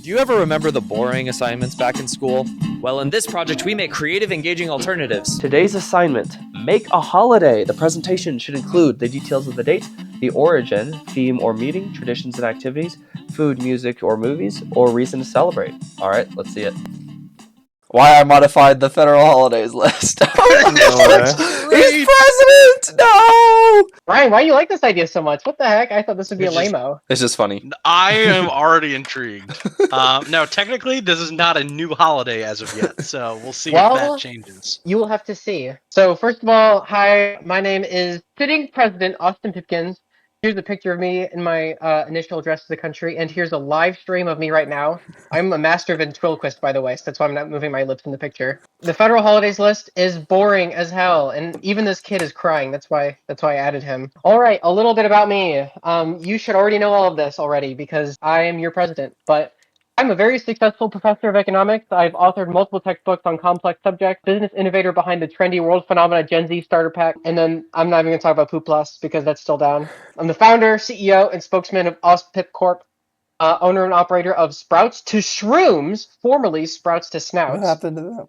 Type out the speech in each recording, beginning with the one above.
Do you ever remember the boring assignments back in school? Well, in this project, we make creative, engaging alternatives. Today's assignment, make a holiday. The presentation should include the details of the date, the origin, theme or meaning, traditions and activities, food, music or movies, or reason to celebrate. All right, let's see it. Why I modified the federal holidays list. He's president! No! Ryan, why do you like this idea so much? What the heck? I thought this would be a lame-o. It's just funny. I am already intrigued. Now, technically, this is not a new holiday as of yet, so we'll see if that changes. You will have to see. So, first of all, hi, my name is sitting President Austin Pipkins. Here's a picture of me in my initial address to the country, and here's a live stream of me right now. I'm a master ventriloquist, by the way, so that's why I'm not moving my lips in the picture. The federal holidays list is boring as hell, and even this kid is crying. That's why I added him. All right, a little bit about me. You should already know all of this already because I am your president, but I'm a very successful professor of economics. I've authored multiple textbooks on complex subjects, business innovator behind the trendy world phenomena Gen Z starter pack, and then I'm not even going to talk about Poop Plus because that's still down. I'm the founder, CEO, and spokesman of OSPIP Corp, owner and operator of Sprouts to Shrooms, formerly Sprouts to Snouts. What happened to them?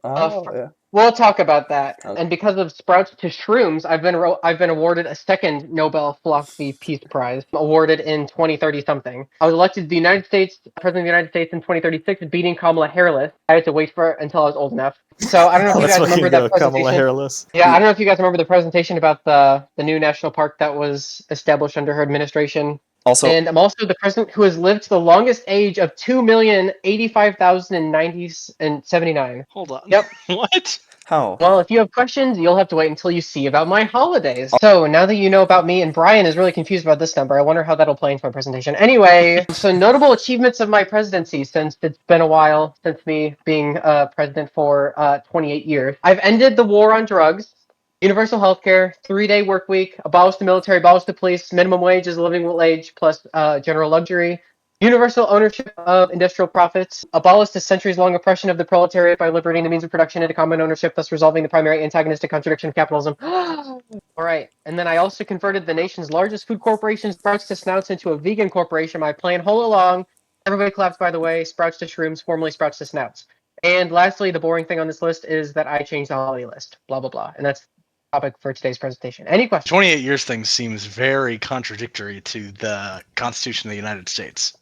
Yeah. We'll talk about that. Okay. And because of Sprouts to Shrooms, I've been awarded a second Nobel Philosophy Peace Prize, awarded in 2030 something. I was elected to the United States president of the United States in 2036, beating Kamala Harris. I had to wait for it until I was old enough. So I don't know if you guys remember that presentation. Kamala Harris. Yeah, I don't know if you guys remember the presentation about the new national park that was established under her administration. Also, And I'm also the president who has lived to the longest age of 2,085,079. Hold on. Yep. What? how? Well, if you have questions, you'll have to wait until you see about my holidays. So now that you know about me, and Brian is really confused about this number, I wonder how that'll play into my presentation. Anyway, so notable achievements of my presidency, since it's been a while since me being president for 28 years. I've ended the war on drugs. Universal healthcare, 3-day work week, abolished the military, abolished the police, minimum wage is a living wage plus general luxury, universal ownership of industrial profits, abolished the centuries-long oppression of the proletariat by liberating the means of production into common ownership, thus resolving the primary antagonistic contradiction of capitalism. All right, and then I also converted the nation's largest food corporation, Sprouts to Snouts, into a vegan corporation. My plan all along, everybody claps by the way, Sprouts to Shrooms, formerly Sprouts to Snouts. And lastly, the boring thing on this list is that I changed the holiday list, blah, blah, blah. And that's topic for today's presentation. Any questions? 28 years thing seems very contradictory to the Constitution of the United States.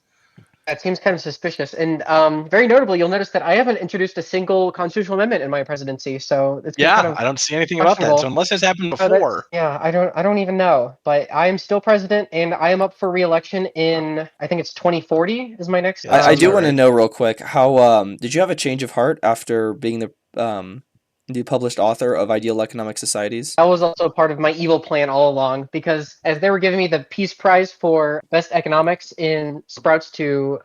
That seems kind of suspicious. And very notably, you'll notice that I haven't introduced a single constitutional amendment in my presidency. So it's Yeah, kind of I don't see anything about that. So unless it's happened before. I don't even know. But I am still president, and I am up for re-election in, I think it's 2040 is my next. I do want to know real quick, how did you have a change of heart after being the published author of Ideal Economic Societies? That was also part of my evil plan all along, because as they were giving me the Peace Prize for Best Economics in Sprouts to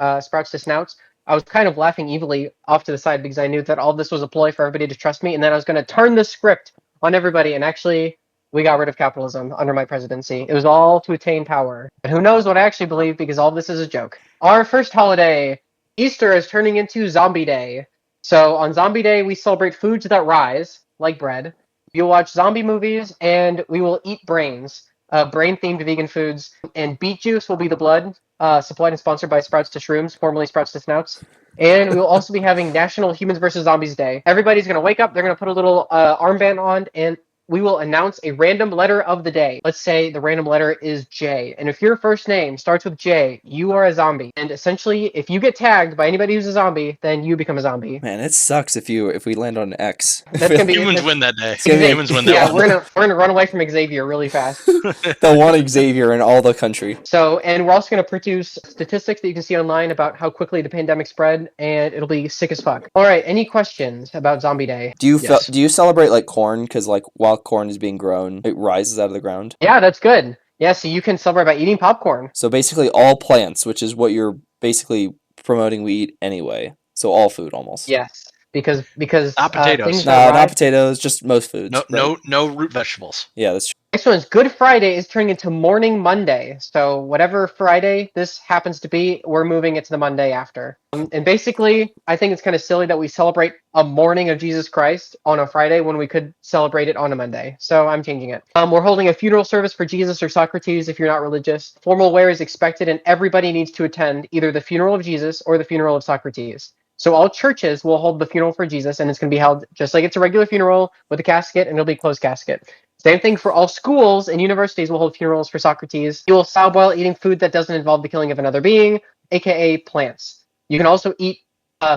Snouts, I was kind of laughing evilly off to the side because I knew that all this was a ploy for everybody to trust me, and then I was going to turn the script on everybody, and actually, we got rid of capitalism under my presidency. It was all to attain power. But who knows what I actually believe, because all this is a joke. Our first holiday, Easter, is turning into Zombie Day. So on Zombie Day, we celebrate foods that rise, like bread. We'll watch zombie movies, and we will eat brains, brain-themed vegan foods. And beet juice will be the blood, supplied and sponsored by Sprouts to Shrooms, formerly Sprouts to Snouts. And we will also be having National Humans vs. Zombies Day. Everybody's going to wake up, they're going to put a little armband on, and we will announce a random letter of the day. Let's say the random letter is J. And if your first name starts with J, you are a zombie. And essentially, if you get tagged by anybody who's a zombie, then you become a zombie. Man, it sucks if we land on an X. Humans win that day. Humans win that yeah, one. we're gonna run away from Xavier really fast. The one Xavier in all the country. So, and we're also gonna produce statistics that you can see online about how quickly the pandemic spread, and it'll be sick as fuck. All right, any questions about Zombie Day? Do you celebrate like corn? Because like while corn is being grown, it rises out of the ground. Yeah, that's good. Yeah, so you can celebrate by eating popcorn. So basically all plants, which is what you're basically promoting we eat anyway. So all food almost. Yes, because Not potatoes. No, not potatoes, just most foods. No root vegetables. Yeah, that's true. Next one is Good Friday is turning into Morning Monday. So whatever Friday this happens to be, we're moving it to the Monday after. And basically, I think it's kind of silly that we celebrate a morning of Jesus Christ on a Friday when we could celebrate it on a Monday. So I'm changing it. We're holding a funeral service for Jesus or Socrates if you're not religious. Formal wear is expected and everybody needs to attend either the funeral of Jesus or the funeral of Socrates. So all churches will hold the funeral for Jesus, and it's going to be held just like it's a regular funeral with a casket, and it'll be a closed casket. Same thing for all schools and universities will hold funerals for Socrates. You will stop while eating food that doesn't involve the killing of another being, aka plants. You can also eat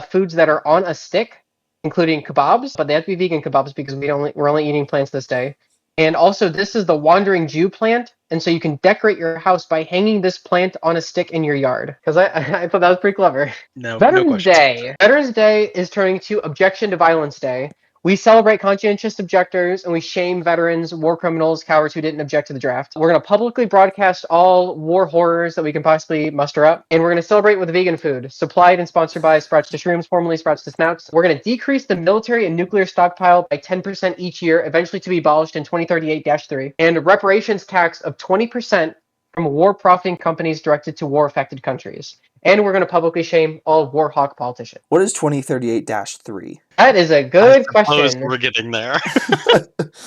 foods that are on a stick, including kebabs, but they have to be vegan kebabs because we're only eating plants this day. And also, this is the Wandering Jew plant, and so you can decorate your house by hanging this plant on a stick in your yard. Because I thought that was pretty clever. No Veterans questions. Day. Veterans Day is turning to Objection to Violence Day. We celebrate conscientious objectors and we shame veterans, war criminals, cowards who didn't object to the draft. We're going to publicly broadcast all war horrors that we can possibly muster up. And we're going to celebrate with vegan food, supplied and sponsored by Sprouts to Shrooms, formerly Sprouts to Snouts. We're going to decrease the military and nuclear stockpile by 10% each year, eventually to be abolished in 2038-3. And a reparations tax of 20% from war profiting companies directed to war affected countries. And we're going to publicly shame all war hawk politicians. What is 2038-3? That is a good question. We're getting there.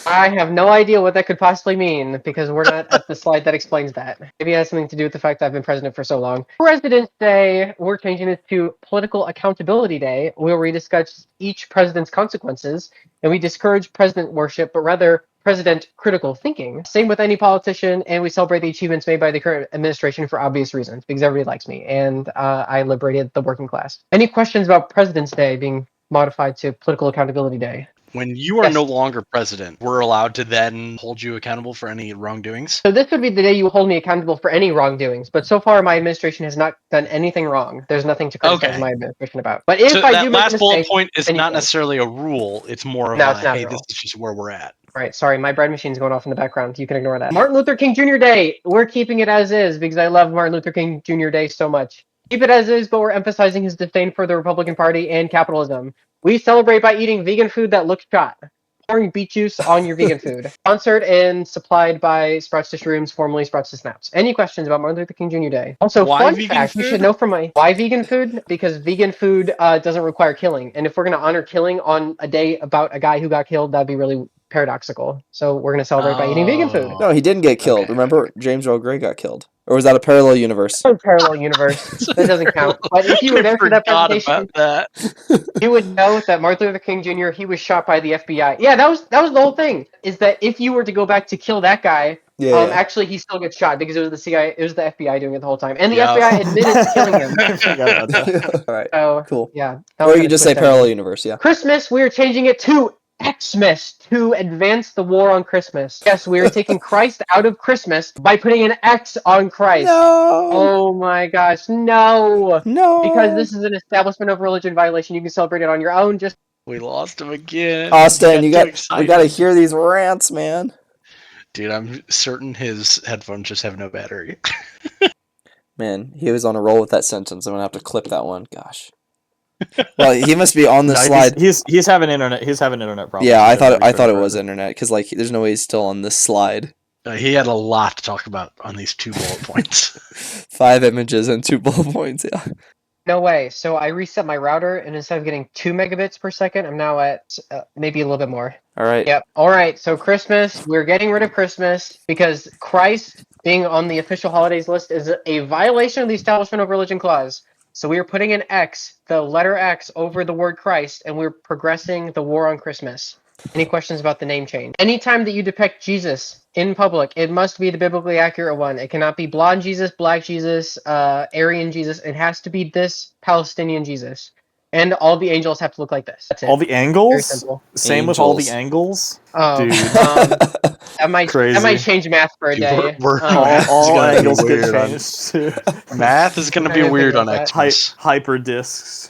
I have no idea what that could possibly mean because we're not at the slide that explains that. Maybe it has something to do with the fact that I've been president for so long. President's Day, we're changing it to Political Accountability Day, where we discuss each president's consequences and we discourage president worship, but rather president critical thinking. Same with any politician, and we celebrate the achievements made by the current administration for obvious reasons because everybody likes me and I liberated the working class. Any questions about President's Day being modified to Political Accountability Day? When you are Yes. no longer president, we're allowed to then hold you accountable for any wrongdoings. So this would be the day you hold me accountable for any wrongdoings. But so far, my administration has not done anything wrong. There's nothing to criticize Okay. my administration about. But if So I that do make a last bullet mistake, point is then you not can. necessarily a rule. It's more of No, a, it's not a hey, rule. this is just where we're at. Right, sorry, my bread machine's going off in the background. You can ignore that. Martin Luther King Jr. Day. We're keeping it as is because I love Martin Luther King Jr. Day so much. Keep it as is, but we're emphasizing his disdain for the Republican Party and capitalism. We celebrate by eating vegan food that looks shot. Pouring beet juice on your vegan food. Sponsored and supplied by Sprouts to Shrooms, formerly Sprouts to Snaps. Any questions about Martin Luther King Jr. Day? Also, Why fun vegan fact, you should food? know from my why vegan food? Because vegan food doesn't require killing. And if we're going to honor killing on a day about a guy who got killed, that'd be really paradoxical. So we're going to celebrate by eating vegan food. No, he didn't get killed. Okay. Remember, James Earl Grey got killed. Or was that a parallel universe? It's a parallel universe. That doesn't count. But if you were there for that Forgot presentation, about that. you would know that Martin Luther King Jr. he was shot by the FBI. Yeah, that was the whole thing. Is that if you were to go back to kill that guy, Yeah. actually he still gets shot because it was the CIA, it was the FBI doing it the whole time, and the Yeah. FBI admitted to killing him. I forgot about that. All right. So Cool. yeah. Or you could just say parallel universe, yeah. Christmas, we're changing it to Xmas to advance the war on Christmas. Yes, we are taking Christ out of Christmas by putting an X on Christ. No. Oh my gosh, no! No. Because this is an establishment of religion violation. You can celebrate it on your own. Just We lost him again. Austin, He we too got excited. to hear these rants, man. Dude, I'm certain his headphones just have no battery. Man, he was on a roll with that sentence. I'm gonna have to clip that one. Gosh. Well, he must be on the No, slide. He's having internet. He's having internet problems. Yeah, I thought it Everybody was forever. internet because like there's no way he's still on this slide. He had a lot to talk about on these 2 bullet points. 5 images and 2 bullet points. Yeah. no way. So I reset my router, and instead of getting 2 megabits per second, I'm now at maybe a little bit more. All right. Yep. All right. So Christmas, we're getting rid of Christmas because Christ being on the official holidays list is a violation of the Establishment of Religion Clause. So we are putting an X, the letter X, over the word Christ, and we're progressing the war on Christmas. Any questions about the name change? Anytime that you depict Jesus in public, it must be the biblically accurate one. It cannot be blonde Jesus, black Jesus, Aryan Jesus. It has to be this Palestinian Jesus. And all the angels have to look like this. That's it. All the Very angles. simple. Same with all the Angels. angles. Oh, Dude. that might Crazy. change math for a Dude, day. we're- Um, All, Math's all gonna be angles get weird on- changed to Math is going to I be didn't weird think on about that. Xmas. hyper discs.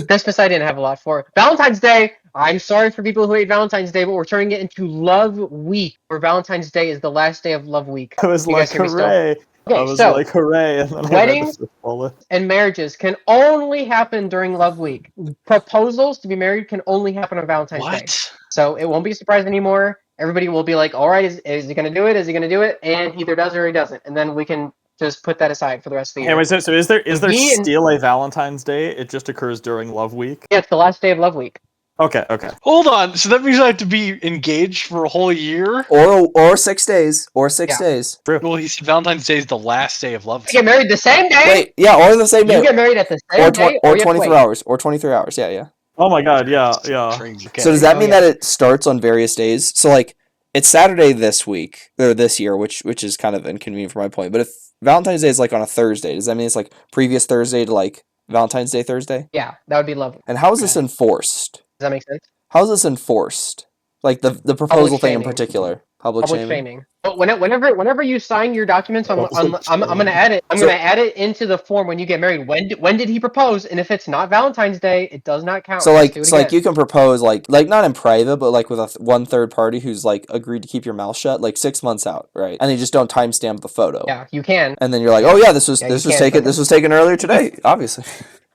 Christmas I didn't have a lot for. Valentine's Day. I'm sorry for people who hate Valentine's Day, but we're turning it into Love Week, where Valentine's Day is the last day of Love Week. I was You like, guys hear me still? hooray! Okay, I was so like, hooray! And then I read the weddings- fifth bullet. and marriages can only happen during Love Week. Proposals to be married can only happen on Valentine's Day. What? So it won't be a surprise anymore. everybody will be like, all right, is he going to do it? Is he going to do it? And either does or he doesn't. And then we can just put that aside for the rest of the year. Anyway, so is there Me and- still a Valentine's Day? It just occurs during Love Week. Yeah, it's the last day of Love Week. Okay. Hold on. So that means I have to be engaged for a whole year? Or 6 days. Or 6 Yeah. days. Well, he said Valentine's Day is the last day of love. You get married the same day. Wait, yeah, or the same You day. get married at the same Or, day, or you have to 23 wait. hours. Or 23 hours, yeah. Oh my god, yeah. Strange. Okay. So does that Oh, mean yeah. that it starts on various days? So like it's Saturday this week or this year, which is kind of inconvenient for my point. But if Valentine's Day is like on a Thursday, does that mean it's like previous Thursday to like Valentine's Day Thursday? Yeah, that would be lovely. And how is this enforced? Does that make sense? How is this enforced? Like the proposal thing in shaming. particular. Public Public shaming. shaming. But whenever you sign your documents, I'm gonna add it. I'm So- gonna add it into the form when you get married. When did he propose? And if it's not Valentine's Day, it does not count. So Let's like do it so like again. you can propose like not in private, but like with a one third party who's like agreed to keep your mouth shut like 6 months out, right? And you just don't timestamp the photo. Yeah, you can. And then you're like, oh yeah, this was Yeah, you can, taken but- this was taken earlier today, obviously.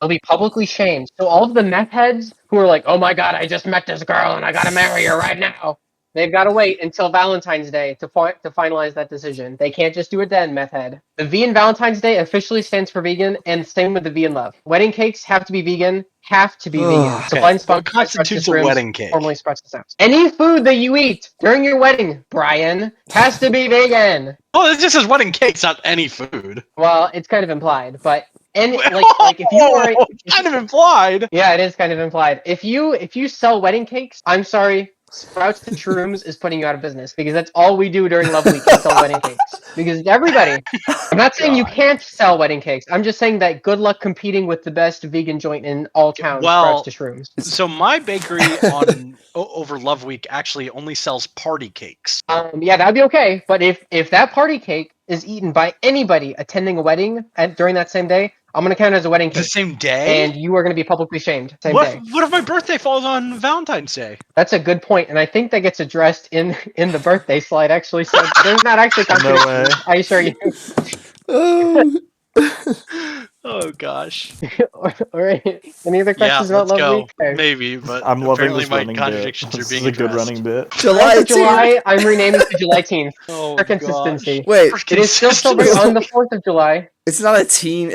They'll be publicly shamed. So all of the meth heads who are like, "Oh my god, I just met this girl and I gotta marry her right now," they've got to wait until Valentine's Day to finalize that decision. They can't just do it then, meth head. The V in Valentine's Day officially stands for vegan, and same with the V in love. Wedding cakes have to be vegan. Have to be vegan. Okay. Supply and What sponsor constitutes a wedding cake? Formerly Sprout the Sounds. Any food that you eat during your wedding, Brian, has to be vegan. Oh, it just says wedding cake. It's not any food. Well, it's kind of implied, but like if you are kind of implied. yeah, it is kind of implied. If you sell wedding cakes, I'm sorry, Sprouts to Shrooms is putting you out of business because that's all we do during Love Week is sell wedding cakes. Because everybody, I'm not saying you can't sell wedding cakes. I'm just saying that good luck competing with the best vegan joint in all towns, Well, Sprouts to Shrooms. So my bakery on over Love Week actually only sells party cakes. Yeah, that'd be okay. But if that party cake is eaten by anybody attending a wedding during that same day, I'm gonna count it as a wedding The cake, same day. and you are gonna be publicly shamed same what? day. What if my birthday falls on Valentine's Day? That's a good point, and I think that gets addressed in the birthday slide. Actually, so there's not actually No way. I assure you. Oh gosh. All right. Any other Yeah, questions about let's Love go. Week? Okay. Maybe, but I'm loving apparently this my running contradictions bit. are This being is a good addressed. running bit. July For July, I'm renaming to July 18th Oh, for gosh. consistency. Wait, For It is still celebrated on the 4th of July. it's not a teen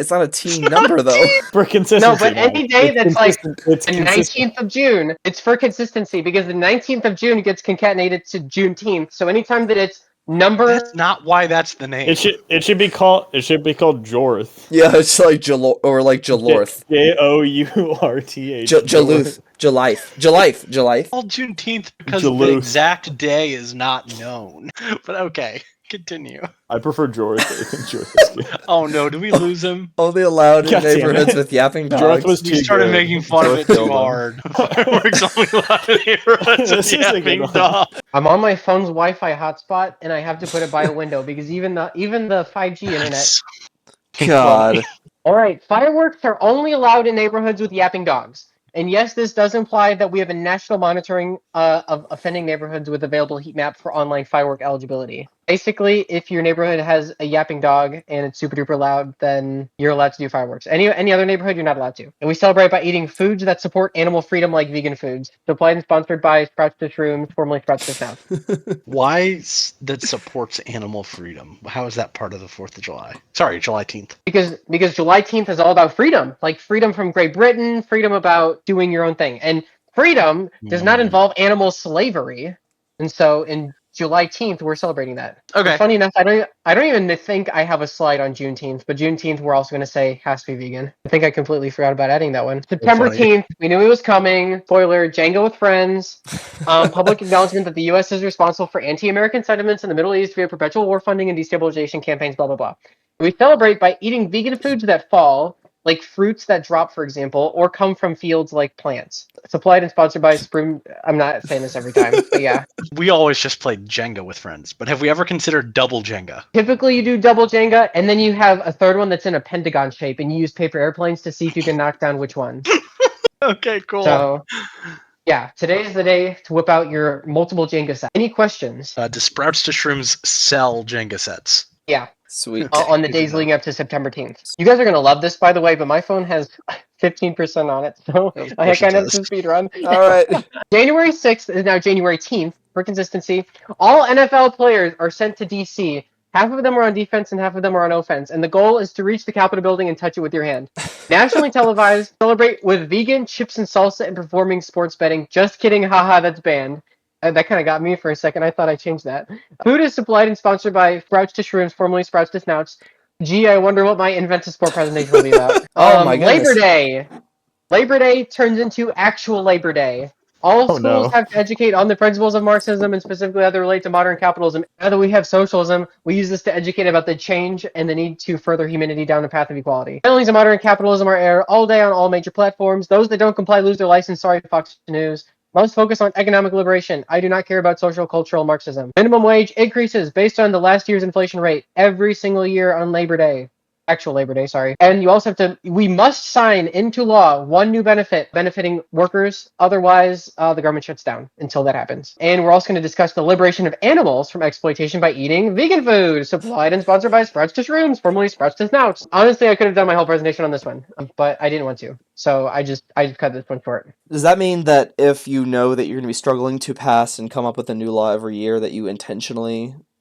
number though. For consistency. No, but any day It's that's like consistent- it's The consistent. 19th of June, it's for consistency because the 19th of June gets concatenated to Juneteenth. So anytime that it's number, That's not why that's the name. It should be called Jorth. Yeah, it's like Jalorth. Jourth. Jaluth. Julife. Called Juneteenth because Duluth. the exact day is not known. But okay, continue. I prefer Jorth. I think Jorth is good. Oh no, do we lose him? Only allowed in God damn neighborhoods it. with yapping Jorth dogs. was You too started good. making fun of Jorth it too killed him. hard. Fireworks only allowed in neighborhoods This with is a good yapping one. dog. I'm on my phone's Wi-Fi hotspot and I have to put it by a window because even the 5G internet. God. All right, fireworks are only allowed in neighborhoods with yapping dogs. And yes, this does imply that we have a national monitoring of offending neighborhoods with available heat map for online firework eligibility. Basically, if your neighborhood has a yapping dog and it's super duper loud, then you're allowed to do fireworks. Any other neighborhood, you're not allowed to. And we celebrate by eating foods that support animal freedom, like vegan foods. Supplied and sponsored by Sprouts to Shrooms, formerly Sprouts to Snouts. Why that supports animal freedom? How is that part of the 4th of July? Sorry, July 10th. Because July 10th is all about freedom, like freedom from Great Britain, freedom about doing your own thing. And freedom does not involve animal slavery. And so in July 10th, we're celebrating that. Okay. Funny enough, I don't even think I have a slide on Juneteenth, but Juneteenth we're also going to say has to be vegan. I think I completely forgot about adding that one. September funny. 10th, we knew it was coming. Spoiler: Django with friends. Public acknowledgement that the U.S. is responsible for anti-American sentiments in the Middle East via perpetual war funding and destabilization campaigns. Blah blah blah. We celebrate by eating vegan foods that fall, like fruits that drop, for example, or come from fields like plants. Supplied and sponsored by Spring. I'm not saying this every time, but yeah. We always just played Jenga with friends, but have we ever considered double Jenga? Typically, you do double Jenga, and then you have a third one that's in a pentagon shape, and you use paper airplanes to see if you can knock down which one. Okay, cool. So, yeah, today is the day to whip out your multiple Jenga sets. Any questions? Do Sprouts to Shrooms sell Jenga sets? Yeah, Sweet. on the days leading up to September 10th. You guys are going to love this, by the way, but my phone has 15% on it, so Of I course kind it of does. to speed run. All right. January 6th is now January 10th for consistency. All NFL players are sent to DC. Half of them are on defense and half of them are on offense, and the goal is to reach the Capitol building and touch it with your hand. Nationally televised, celebrate with vegan chips and salsa and performing sports betting. Just kidding, haha, that's banned. That kind of got me for a second. I thought I changed that. Food is supplied and sponsored by Sprouts to Shrooms, formerly Sprouts to Snouts. Gee, I wonder what my Invent to Sport presentation will be about. Oh my goodness. Labor Day. Labor Day turns into actual Labor Day. All Oh, schools no. have to educate on the principles of Marxism and specifically how they relate to modern capitalism. Now that we have socialism, we use this to educate about the change and the need to further humanity down the path of equality. Failings of modern capitalism are aired all day on all major platforms. Those that don't comply lose their license. Sorry, Fox News. Must focus on economic liberation. I do not care about social cultural Marxism. Minimum wage increases based on the last year's inflation rate every single year on Labor Day. Actual Labor Day, sorry. And you also have to, we must sign into law one new benefit benefiting workers. Otherwise, the government shuts down until that happens. And we're also going to discuss the liberation of animals from exploitation by eating vegan food, supplied and sponsored by Sprouts to Shrooms, formerly Sprouts to Snouts. Honestly, I could have done my whole presentation on this one, but I didn't want to. So I just cut this one short. Does that mean that if you know that you're going to be struggling to pass and come up with a new law every year, that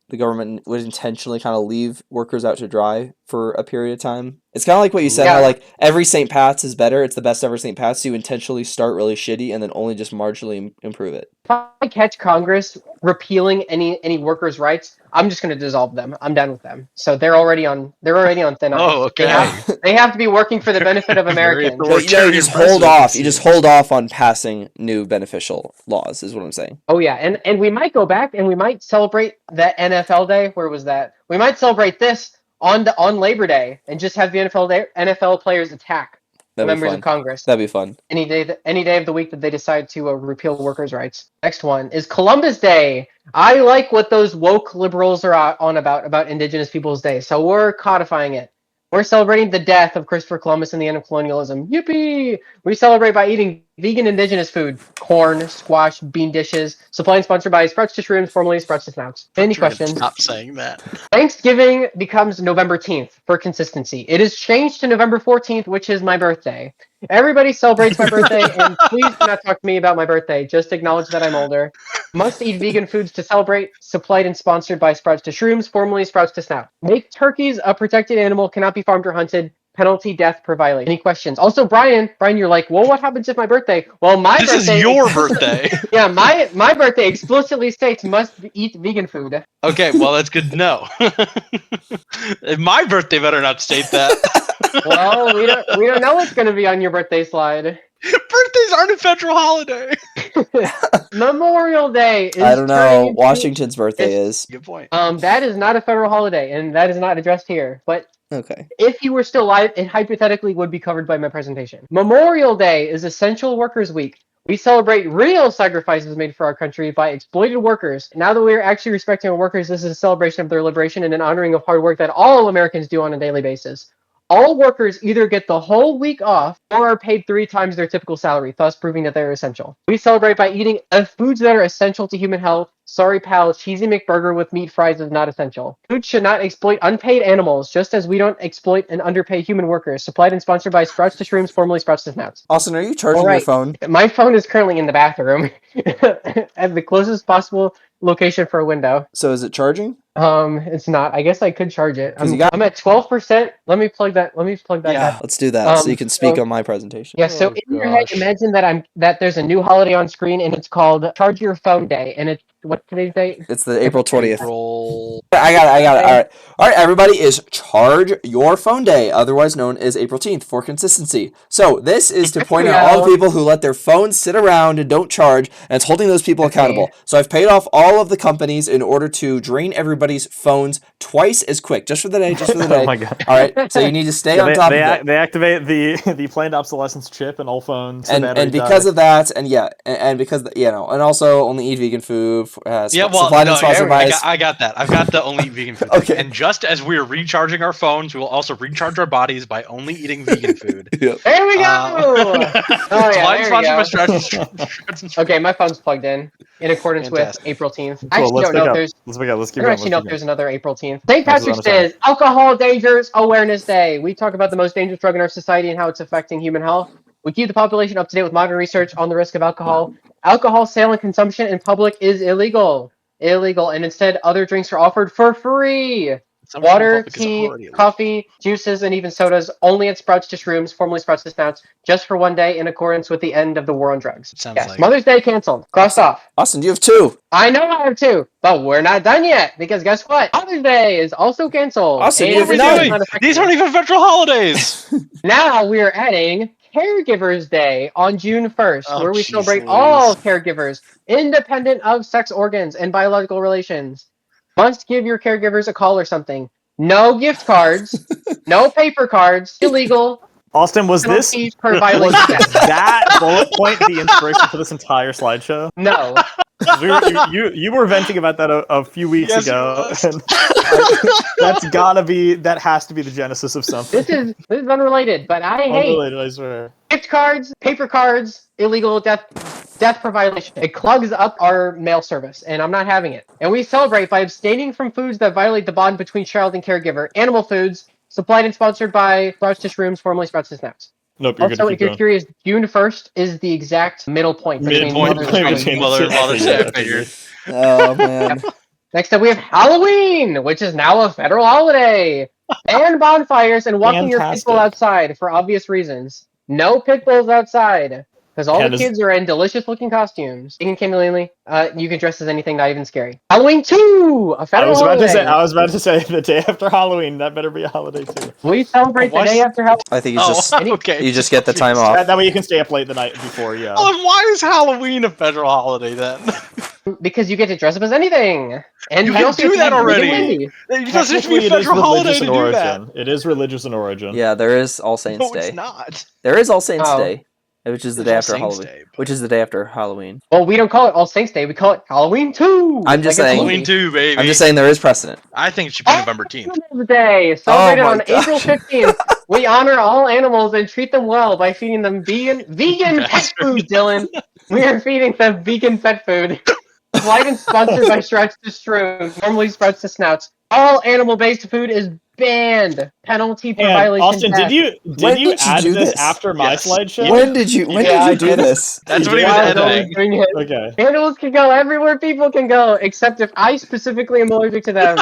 the government would intentionally kind of leave workers out to dry for a period of time? It's kind of like what you said, how Yeah. like every St. Pat's is better. It's the best ever St. Pat's. So you intentionally start really shitty and then only just marginally improve it. If I catch Congress repealing any workers' rights, I'm just going to dissolve them. I'm done with them. So they're already on thin ice. Oh, okay. They have to be working for the benefit of Very Americans. So, you Authoritarian just hold off. You presidency. just hold off on passing new beneficial laws, is what I'm saying. Oh yeah, and we might go back and we might celebrate that NFL Day. Where was that? We might celebrate this on Labor Day and just have the NFL players attack That'd be members fun. of Congress That'd be fun. any day of the week that they decide to repeal workers' rights. Next one is Columbus Day. I like what those woke liberals are on about Indigenous Peoples Day, so we're codifying it. We're celebrating the death of Christopher Columbus and the end of colonialism. Yippee! We celebrate by eating vegan indigenous food, corn, squash, bean dishes, supplied and sponsored by Sprouts to Shrooms, formerly Sprouts to Snouts. Any You're gonna questions? Stop saying that. Thanksgiving becomes November 10th for consistency. It is changed to November 14th, which is my birthday. Everybody celebrates my birthday, and please do not talk to me about my birthday. Just acknowledge that I'm older. Must eat vegan foods to celebrate. Supplied and sponsored by Sprouts to Shrooms, formerly Sprouts to Snout. Make turkeys a protected animal, cannot be farmed or hunted. Penalty, death per violation. Any questions? Also, Brian, you're like, well, what happens if my birthday? Well, my This birthday. is your birthday. Yeah, my birthday explicitly states must eat vegan food. Okay, well that's good to know. My birthday better not state that. Well, we don't know what's going to be on your birthday slide. Birthdays aren't a federal holiday. Memorial Day is I don't know. turning into- Washington's birthday is. Good point. That is not a federal holiday, and that is not addressed here. But Okay. if you were still alive, it hypothetically would be covered by my presentation. Memorial Day is Essential Workers Week. We celebrate real sacrifices made for our country by exploited workers. Now that we are actually respecting our workers, this is a celebration of their liberation and an honoring of hard work that all Americans do on a daily basis. All workers either get the whole week off or are paid 3 times their typical salary, thus proving that they're essential. We celebrate by eating foods that are essential to human health. Sorry, pal, cheesy McBurger with meat fries is not essential. Food should not exploit unpaid animals, just as we don't exploit and underpay human workers. Supplied and sponsored by Sprouts to Shrooms, formerly Sprouts to Snouts. Austin, are you charging All your right. phone? My phone is currently in the bathroom at the closest possible location for a window. So is it charging? It's not. I guess I could charge it. 'Cause you got- I'm at 12%. Let me plug that. Yeah. back. Let's do that so you can speak so- on my presentation. Yeah, so Oh, in your head, gosh. imagine that there's a new holiday on screen and it's called Charge Your Phone Day. And it's what's today's date? It's the April 20th. Roll. I got it. All right, everybody, is Charge Your Phone Day, otherwise known as April 10th, for consistency. So this is to point out all the people who let their phones sit around and don't charge, and it's holding those people accountable. So I've paid off all of the companies in order to drain everybody's phones twice as quick, just for the day, just for the day. Oh my god. All right, so you need to stay on top of it. They activate the planned obsolescence chip in all phones. And because of that, and because and also only eat vegan food, Yeah, well, supplied no, and sponsored by us. I got that. I've got the only eat vegan food. Okay. And just as we're recharging our phones, we will also recharge our bodies by only eating vegan food. Yep. There we go. Supplied and there we sponsored go. by Strategy. Okay, my phone's plugged in accordance Fantastic. with April 10th. I Cool, actually let's don't pick know if up. there's. Let's pick up. Let's I keep don't going. actually know if Let's there's another April 10th. St. This is Patrick's on Day its is Alcohol Dangers Awareness Day. We talk about the most dangerous drug in our society and how it's affecting human health. We keep the population up to date with modern research on the risk of alcohol. Alcohol sale and consumption in public is illegal. And instead, other drinks are offered for free. Water, tea, coffee, juices, and even sodas only at Sprouts to Shrooms, formerly Sprouts to Snouts, just for one day in accordance with the end of the war on drugs. Sounds Yes, like Mother's Day canceled. Crossed off. Austin, you have 2. I know I have 2, but we're not done yet because guess what? Father's Day is also canceled. Austin, And you have it's none. not effective. These aren't even federal holidays. Now we are adding Caregivers Day on June 1st, Oh, where we jeez celebrate Louise. all caregivers, independent of sex organs and biological relations. Must give your caregivers a call or something. No gift cards, no paper cards, illegal. Austin, was this Penalties per violation. that bullet point the inspiration for this entire slideshow? No. You were venting about that a few weeks Yes, ago, he was. and that has to be the genesis of something. This is unrelated, but I hate Unrelated, I swear. gift cards, paper cards, illegal death per violation. It clogs up our mail service, and I'm not having it. And we celebrate by abstaining from foods that violate the bond between child and caregiver. Animal foods, supplied and sponsored by Sprouts to Shrooms, formerly Sprouts to Snouts. Nope, you're Also, good. if you're curious, June 1st is the exact middle point between Midpoint Mother's between Day. Mother's Day, I figured. Oh man. Next up, we have Halloween, which is now a federal holiday. Ban bonfires and walking your Fantastic. pit bull outside for obvious reasons. No pit bulls outside. Because all Ken the is- kids are in delicious-looking costumes. You can you can dress as anything, not even scary. Halloween 2, a I federal was holiday. about to say the day after Halloween. That better be a holiday too. We celebrate the What? day after Halloween. I think it's Oh, just okay. you just get the time off. That way you can stay up late the night before. Yeah. Well, then why is Halloween a federal holiday then? Because you get to dress up as anything. And You can also do get to that have already. candy. It doesn't have to be Technically, a it is federal holiday religious to in do that. origin. It is religious in origin. Yeah, there is All Saints No, Day. it's not. There is All Saints Oh. Day, which is the There's day All after Saints Halloween. Day, but- Which is the day after Halloween. Well, we don't call it All Saints Day. We call it Halloween 2. I'm just like a saying- movie. Halloween 2, baby. I'm just saying there is precedent. I think it should be November 10th. Animals Day, celebrated Oh my on April gosh. 15th. We honor all animals and treat them well by feeding them vegan pet Bastard. food, Dylan. We are feeding them vegan pet food. Supplied and sponsored by Sprouts to Shrooms, normally Sprouts to Snouts. All animal-based food is banned. Penalty per And violation. Austin, death. did you When did you add do this this? after my Yes. slideshow? When did you Yeah, I do did. this? That's what he was Yeah, I was editing. doing it. Okay. Animals can go everywhere people can go, except if I specifically am allergic to them.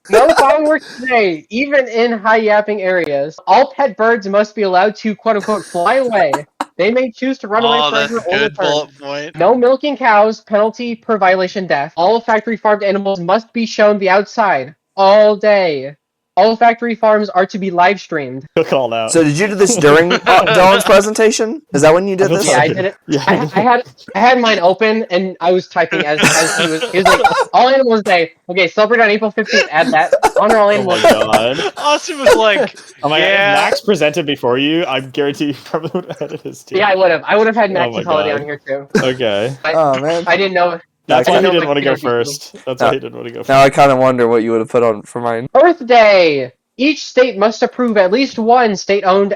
No fireworks today, even in high yapping areas. All pet birds must be allowed to quote unquote fly away. They may choose to run away Oh, that's forever a or good return. bullet point. No milking cows, penalty per violation death. All factory farmed animals must be shown the outside all day. All factory farms are to be live streamed. You're called out. So did you do this during Dylan's presentation? Is that when you did this? Yeah, I did it. Yeah. I had mine open and I was typing as he was like, all animals day. Okay, celebrate on April 15th, add that. Honor all Oh my animals. god. Austin was like, Oh my god. yeah. If Max presented before you, I guarantee you probably would have edited his team. Yeah, I would have. I would have had Max's my holiday God. on here too. Okay. Oh man. I didn't know. That's I why he know didn't my want to go kid would be first. That's why he didn't want to go first. Now I kind of wonder what you would have put on for mine. Earth Day. Each state must approve at least one state-owned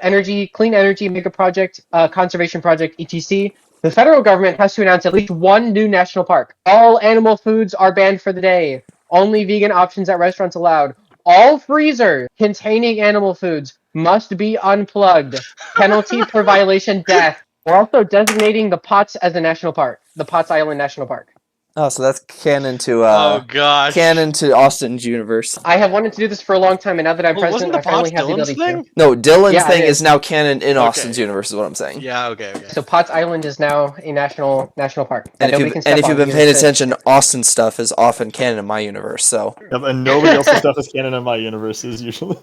clean energy mega project, conservation project, etc. The federal government has to announce at least one new national park. All animal foods are banned for the day. Only vegan options at restaurants allowed. All freezers containing animal foods must be unplugged. Penalty per violation, death. We're also designating the Potts as a national park. The Potts Island National Park. Oh, so that's canon to oh gosh. canon to Austin's universe. I have wanted to do this for a long time, and now that I'm Well, wasn't president, the I finally Potts have the Dylan's ability thing? to. No, Dylan's Yeah, thing it is is. now canon in Okay. Austin's universe. Is what I'm saying. Yeah, okay. So Potts Island is now a national park. And Nobody if, can you, step and if on you've been because paying it's- attention, Austin's stuff is often canon in my universe. So Yep, and nobody else's stuff is canon in my universes usually.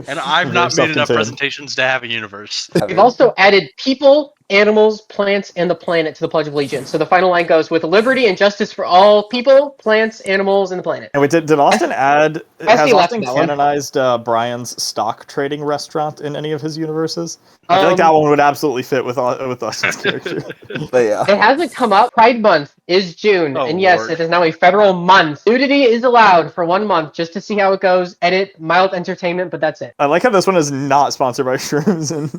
And I've Very not made enough self-contained. presentations to have a universe. We've also added people, animals, plants, and the planet to the Pledge of Allegiance. So the final line goes with liberty and justice for all people, plants, animals, and the planet. And wait, did Austin add? I Has see lots Austin of that one. canonized Brian's stock trading restaurant in any of his universes? I feel like that one would absolutely fit with Austin's character. But yeah. It hasn't come up. Pride Month is June, Oh, and yes, Lord. it is now a federal month. Nudity is allowed for 1 month just to see how it goes. Edit, mild entertainment, but that's it. I like how this one is not sponsored by shrooms and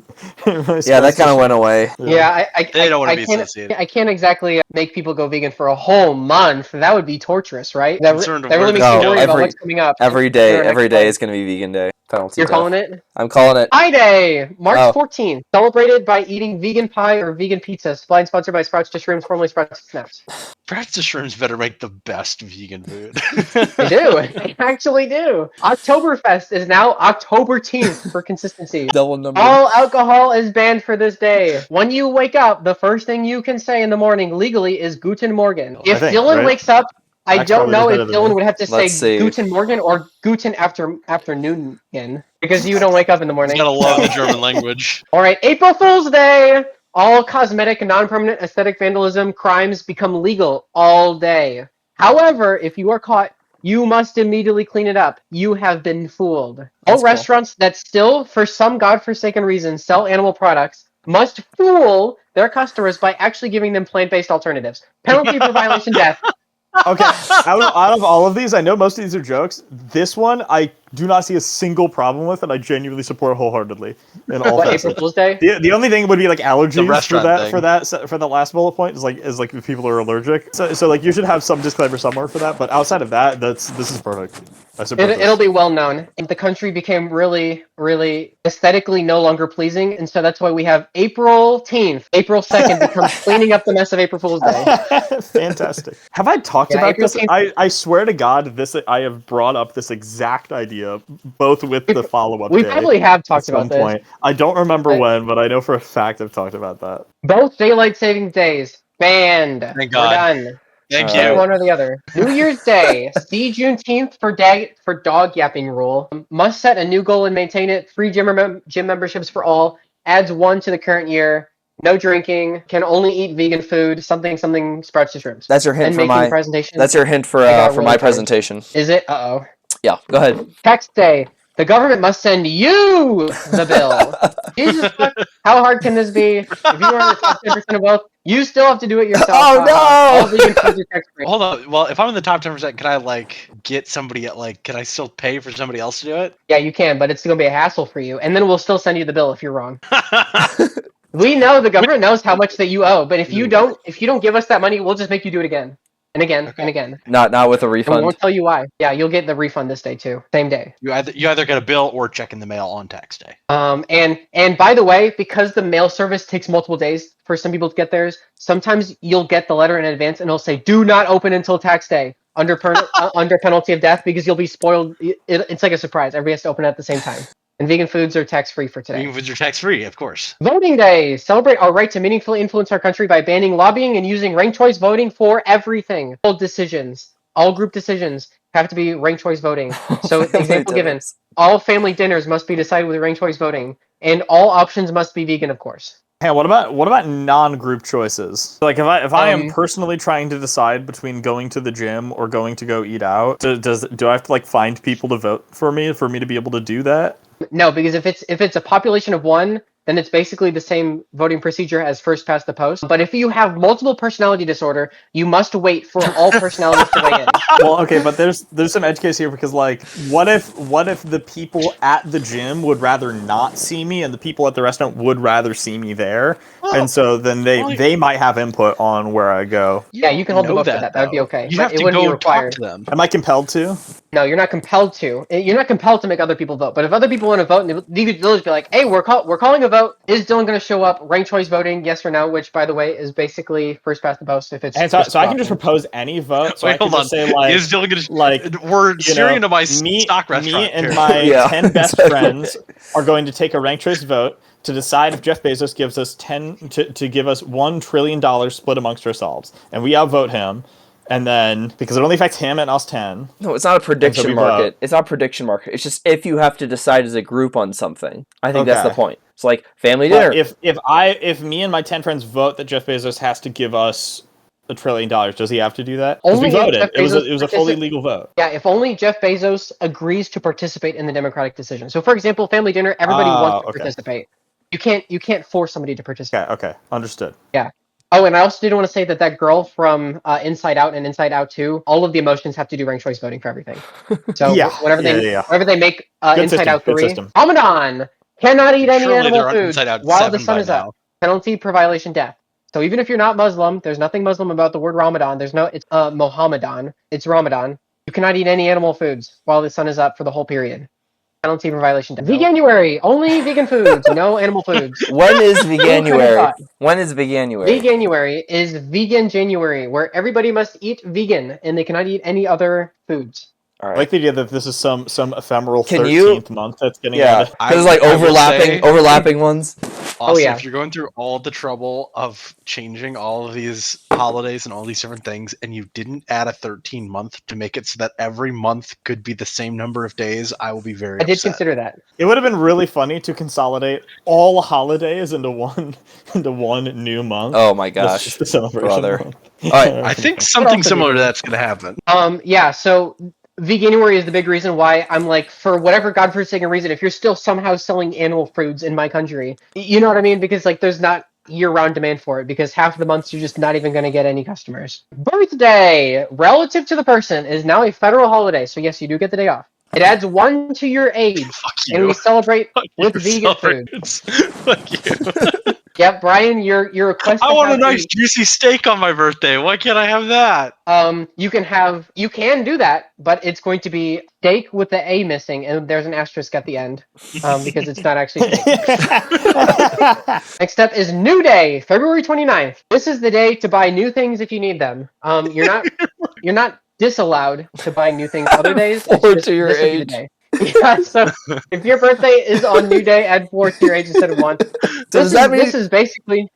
Yeah, that kind of went away. Yeah, They don't want to be can't. associated. I can't exactly make people go vegan for a whole month. That would be torturous, right? That Concerned of really where makes this me is worry going. about what's coming up. Every day is gonna be vegan day. Penalty. You're death. calling it? I'm calling it. Pie Day, March Oh. 14th, celebrated by eating vegan pie or vegan pizza. Supply and sponsored by Sprouts to Shrooms, formerly Sprouts to Snaps. Perhaps the shrooms better make the best vegan food. They do. They actually do. Oktoberfest is now October-teenth for consistency. Double number. All alcohol is banned for this day. When you wake up, the first thing you can say in the morning legally is Guten Morgen. If think, Dylan right? wakes up, I Max don't probably know does if better than Dylan me. would have to Let's say see. Guten Morgen or Guten afternoon because you don't wake up in the You morning. gotta love the German language. All right, April Fool's Day. All cosmetic and non-permanent aesthetic vandalism crimes become legal all day. However, if you are caught, you must immediately clean it up. You have been fooled. That's All cool. restaurants that still, for some godforsaken reason, sell animal products must fool their customers by actually giving them plant-based alternatives. Penalty for violation, death. Okay, out of all of these, I know most of these are jokes. This one, I do not see a single problem with, and I genuinely support wholeheartedly in all What, April facets. Fool's Day? The only thing would be like allergies restaurant thing. for that last bullet point is like if people are allergic. So like you should have some disclaimer somewhere for that. But outside of that, this is perfect. I support this. It'll be well known. And the country became really, really aesthetically no longer pleasing, and so that's why we have April 10th. April 2nd becomes cleaning up the mess of April Fool's Day. Fantastic. Have I talked Yeah, about April this? 10th. I swear to God, I have brought up this exact idea, both with the follow-up We day probably have at talked some about this. point. I don't remember I- when, but I know for a fact I've talked about that. Both daylight saving days banned. Thank We're God. done. Thank Alright. you. One or the other. New Year's Day. See Juneteenth for dog yapping rule. Must set a new goal and maintain it. Free gym memberships for all. Adds 1 to the current year. No drinking. Can only eat vegan food. Something Sprouts to Shrooms. That's your hint And for making my. presentation. That's your hint for I got for really my tired. presentation. Is it? Uh-oh. Yeah, go ahead. Tax day. The government must send you the bill. Jesus fuck. How hard can this be? If you are in the top 10% of wealth, you still have to do it yourself. Oh, no! All vegan foods are tax-free. Hold on. Well, if I'm in the top 10%, can I like get somebody at like? Can I still pay for somebody else to do it? Yeah, you can, but it's going to be a hassle for you. And then we'll still send you the bill if you're wrong. We know the government knows how much that you owe, but if you don't give us that money, we'll just make you do it again and again and again. Not with a And we refund. won't tell you why. Yeah, you'll get the refund this day too, same day. You either get a bill or check in the mail on tax day. And by the way, because the mail service takes multiple days for some people to get theirs, sometimes you'll get the letter in advance and it'll say "Do not open until tax day" under penalty of death because you'll be spoiled. It's like a surprise. Everybody has to open it at the same time. And vegan foods are tax-free for today. Vegan foods are tax free, of course. Voting Day. Celebrate our right to meaningfully influence our country by banning lobbying and using ranked choice voting for everything. All decisions, all group decisions have to be ranked choice voting. So, example given, all family dinners must be decided with ranked choice voting, and all options must be vegan, of course. Hey, what about non-group choices? Like if I am Um, personally trying to decide between going to the gym or going to go eat out, do I have to like find people to vote for me to be able to do that? No, because if it's a population of 1, then it's basically the same voting procedure as first past the post. But if you have multiple personality disorder, you must wait for all personalities to weigh in. Well, okay, but there's some edge case here because like what if the people at the gym would rather not see me and the people at the restaurant would rather see me there, and so then they might have input on where I go. Yeah, you can hold the know vote for that. That would be though. okay. You But have it to wouldn't be go required. talk to them. Am I compelled to? No, you're not compelled to. You're not compelled to make other people vote. But if other people want to vote, you could just be like, "Hey, we're calling a vote. Is Dylan going to show up? Ranked choice voting, yes or no?" Which, by the way, is basically first past the post. If it's And so I can just propose any vote. So I Wait, can hold on. just say like Is Dylan gonna like we're you steering know, into my me, stock restaurant. me and here. my Yeah, 10 best exactly. friends are going to take a ranked choice vote to decide if Jeff Bezos gives us to give us $1 trillion split amongst ourselves, and we outvote him. And then, because it only affects him and us 10. No, it's not a prediction we market. vote. It's not a prediction market. It's just if you have to decide as a group on something. I think that's the Okay. point. It's like family dinner. But if me and my 10 friends vote that Jeff Bezos has to give us $1 trillion, does he have to do that? 'Cause Only we if voted. Jeff It was Bezos a fully legal vote. Yeah, if only Jeff Bezos agrees to participate in the democratic decision. So, for example, family dinner, everybody wants to okay. participate. You can't force somebody to participate. Okay, understood. Oh, and I also did want to say that girl from Inside Out and Inside Out 2, all of the emotions have to do ranked choice voting for everything. So Yeah, whenever yeah. they make Good Inside system, Out good 3, system. Ramadan cannot eat any Surely animal they're on food Inside Out while the 7 sun by is up. now. Penalty per violation, death. So even if you're not Muslim, there's nothing Muslim about the word Ramadan. It's Mohammedan. It's Ramadan. You cannot eat any animal foods while the sun is up for the whole period. Penalty for violation, death. Veganuary, only vegan foods, no animal foods. When is Who could have Veganuary? thought? When is Veganuary? Veganuary is Vegan January, where everybody must eat vegan and they cannot eat any other foods. All I right. like the idea that this is some ephemeral Can you- 13th month that's getting Yeah, added. because like I will say- overlapping ones. Also, yeah. if you're going through all the trouble of changing all of these holidays and all these different things, and you didn't add a 13 month to make it so that every month could be the same number of days, I will be very I did upset. consider that. It would have been really funny to consolidate all holidays into one new month. Oh my That's gosh. just the celebration brother. month. Alright. I think also something be similar to good. that's going to happen. Yeah, so Veganuary is the big reason why I'm like, for whatever godforsaken reason, if you're still somehow selling animal foods in my country, you know what I mean? Because like there's not year-round demand for it, because half of the months you're just not even going to get any customers. Birthday, relative to the person, is now a federal holiday, so yes, you do get the day off. It adds 1 to your age, Fuck and we you. celebrate with You vegan food. celebrants. Fuck you. Yep, Brian, your request. I to want a have nice juicy steak on my birthday. Why can't I have that? You can do that, but it's going to be steak with the A missing, and there's an asterisk at the end, because it's not actually steak. Next up is New Day, February 29th. This is the day to buy new things if you need them. You're not disallowed to buy new things other days. It's 4 just, to your this would be the age. day. Yeah, so if your birthday is on New Day, add 4 to your age instead of 1. So does that mean This is basically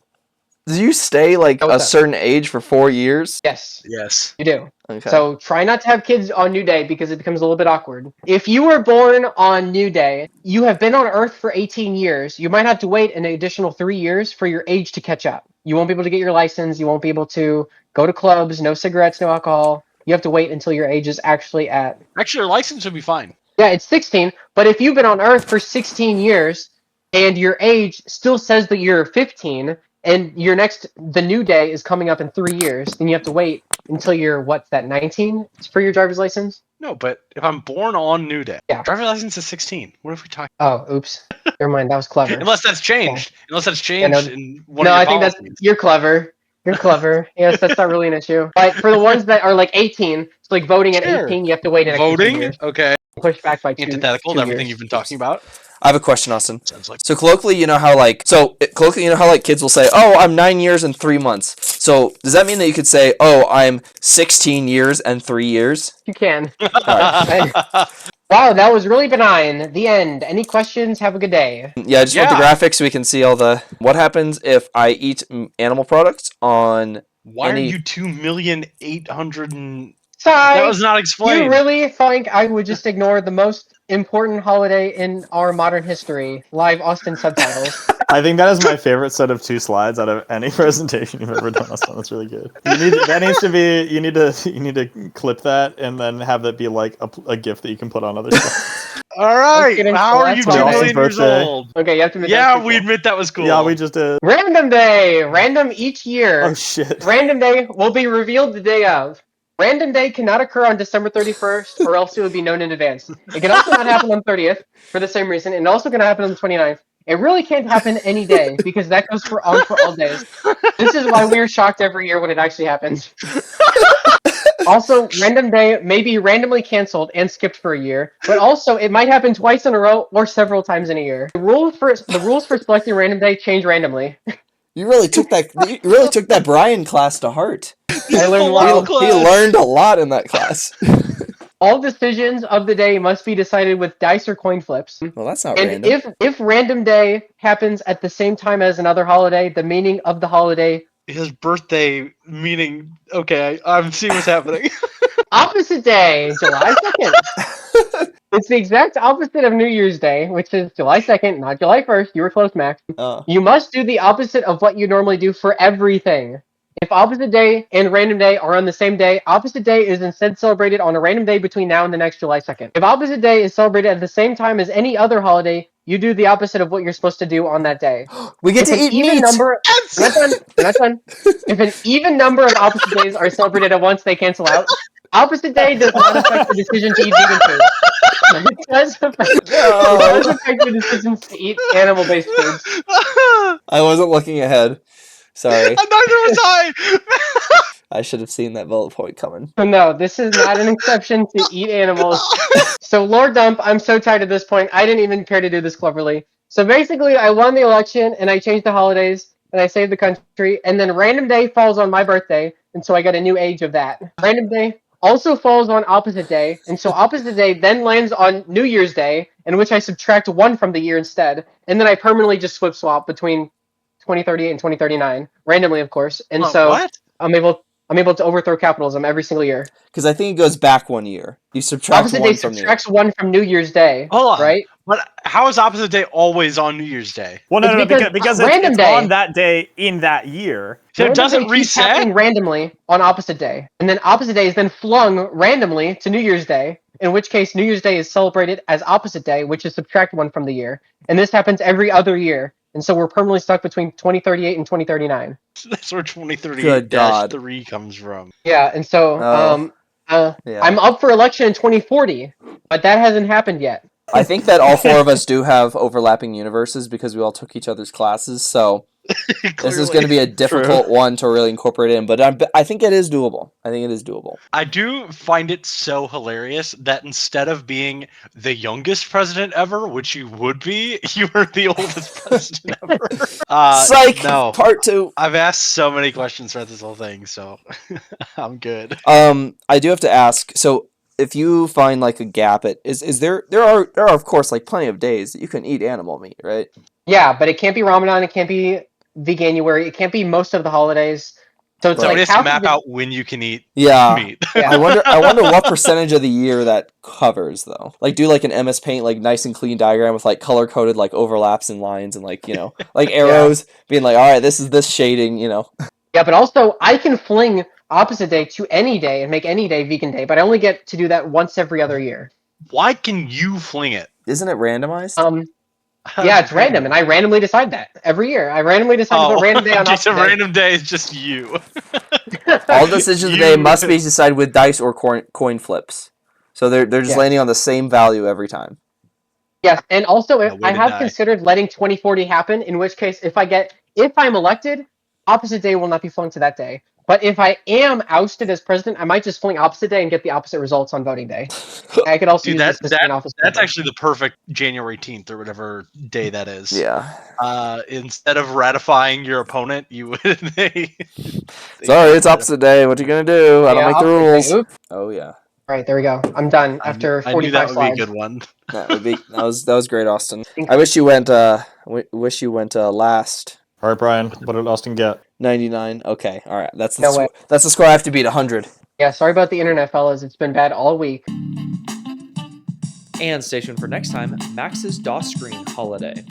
do you stay like Oh, a what's up? certain age for 4 years? yes, Yes. you do. Okay. So try not to have kids on New Day because it becomes a little bit awkward. If you were born on New Day, you have been on Earth for 18 years. You might have to wait an additional 3 years for your age to catch up. You won't be able to get your license. You won't be able to go to clubs. No cigarettes, no alcohol. You have to wait until your age is actually at. Actually, your license would be fine. Yeah, it's 16. But if you've been on Earth for 16 years and your age still says that you're 15, and the New Day is coming up in 3 years, then you have to wait until you're 19 for your driver's license. No, but if I'm born on New Day, Yeah. driver's license is 16. What if we talk? Oh, oops. Never mind. That was clever. Unless that's changed. Unless that's changed no- in one No, of I your think policies. you're clever. You're clever. Yes, that's not really an issue. But for the ones that are like 18, so like voting at Sure. 18, you have to wait an extra 2 Voting? years. Okay. Push back by 2 Antithetical to two everything years. you've been talking about. I have a question, Austin. Sounds like So colloquially, you know how like kids will say, "Oh, I'm 9 years and 3 months." So does that mean that you could say, "Oh, I'm 16 years and 3 years"? You can. Wow, that was really benign. The end. Any questions? Have a good day. Yeah, I just want the Yeah. graphics so we can see all the. What happens if I eat animal products on? Why Any- are you 2,800,000 and Sorry. that was not You explained. really think I would just ignore the most important holiday in our modern history? Live Austin subtitles. I think that is my favorite set of 2 slides out of any presentation you've ever done. Austin. That's really good. You need to clip that and then have that be like a GIF that you can put on other stuff. All right. getting How are you that's 2 all. million years Birthday. old? Okay, you have to admit Yeah, that's we pretty admit that was cool. Yeah, we just did. cool. Random Day. Random each year. Oh shit. Random Day will be revealed the day of. Random Day cannot occur on December 31st, or else it would be known in advance. It can also not happen on 30th, for the same reason, and also can happen on the 29th. It really can't happen any day, because that goes for all days. This is why we're shocked every year when it actually happens. Also, Random Day may be randomly canceled and skipped for a year, but also it might happen twice in a row or several times in a year. The rules for selecting Random Day change randomly. You really took that Brian class to heart. I learned Full well. on class. He learned a lot in that class. All decisions of the day must be decided with dice or coin flips. Well, that's not And random. if Random Day happens at the same time as another holiday, the meaning of the holiday His birthday meaning. Okay, I'm seeing what's happening. opposite day, July 2nd. It's the exact opposite of New Year's Day, which is July 2nd, not July 1st. You were close, Max. You must do the opposite of what you normally do for everything. If opposite day and random day are on the same day, opposite day is instead celebrated on a random day between now and the next July 2nd. If opposite day is celebrated at the same time as any other holiday, you do the opposite of what you're supposed to do on that day. We get If to an eat even meat. number, we're not done. We're not done. If an even number of opposite days are celebrated at once, they cancel out. Opposite day does not affect the decision to eat vegan food. It does affect the decisions to eat animal-based foods. I wasn't looking ahead. Sorry. Neither was I. I should have seen that bullet point coming. So no, this is not an exception to eat animals. So Lord Dump, I'm so tired at this point. I didn't even care to do this cleverly. So basically, I won the election and I changed the holidays and I saved the country. And then Random Day falls on my birthday, and so I got a new age of that. Random Day also falls on Opposite Day, and so Opposite Day then lands on New Year's Day, in which I subtract 1 from the year instead, and then I permanently just swap between 2038 and 2039, randomly, of course. And so What? I'm able to overthrow capitalism every single year. Because I think it goes back 1 year. You subtract Opposite 1 Day from the year. subtracts 1 from New Year's Day. Hold on. Right? But how is opposite day always on New Year's Day? Well, no, It's no, because because random it's day- on that day in that year. So it Random doesn't Day keeps reset? happening randomly on Opposite Day, and then Opposite Day is then flung randomly to New Year's Day. In which case, New Year's Day is celebrated as Opposite Day, which is subtract 1 from the year. And this happens every other year, and so we're permanently stuck between 2038 and 2039. That's where Good God. 2038-3 comes from. Yeah, and so Yeah. I'm up for election in 2040, but that hasn't happened yet. I think that all 4 of us do have overlapping universes because we all took each other's classes, so this is going to be a difficult one to really incorporate in, but I think it is doable. I do find it so hilarious that instead of being the youngest president ever, which you would be, you are the oldest president ever. Psych! No. Part 2. I've asked so many questions throughout this whole thing, so I'm good. I do have to ask, so if you find like a gap is there are of course like plenty of days that you can eat animal meat, right? Yeah, but it can't be Ramadan, it can't be Veganuary, it can't be most of the holidays. So it's So like we have half to of map the- out when you can eat Yeah. meat. Yeah. I wonder what percentage of the year that covers though. Like do like an MS Paint like nice and clean diagram with like color coded like overlaps and lines and like, you know, like arrows being like, all right, this is this shading, you know. Yeah, but also I can fling Opposite Day to any day and make any day vegan day, but I only get to do that once every other year. Why can you fling it? Isn't it randomized? Yeah, it's random, and I randomly decide that every year. I randomly decide to put random day on okay, so Opposite Day. random day is just you. All decisions of the day must be decided with dice or coin flips. So they're just Yeah. landing on the same value every time. Yes, and also A if way I to have die. considered letting 2040 happen, in which case if I'm elected, Opposite Day will not be flung to that day. But if I am ousted as president, I might just fling Opposite Day and get the opposite results on voting day. I could also Dude, use this to office. that's actually the perfect January 18th or whatever day that is. Yeah. Instead of ratifying your opponent, you would. Sorry, it's opposite day. What you gonna do? I don't make the Opposite Day. rules. Oops. Oh yeah. All right, there we go. I'm done after I knew that 45 would slides. be a good one. That was great, Austin. I wish you went last. All right, Brian, what did Austin get? 99. Okay. All right. That's the No way. that's the score I have to beat 100. Yeah, sorry about the internet, fellas. It's been bad all week. And stay tuned for next time, Max's DOS screen holiday.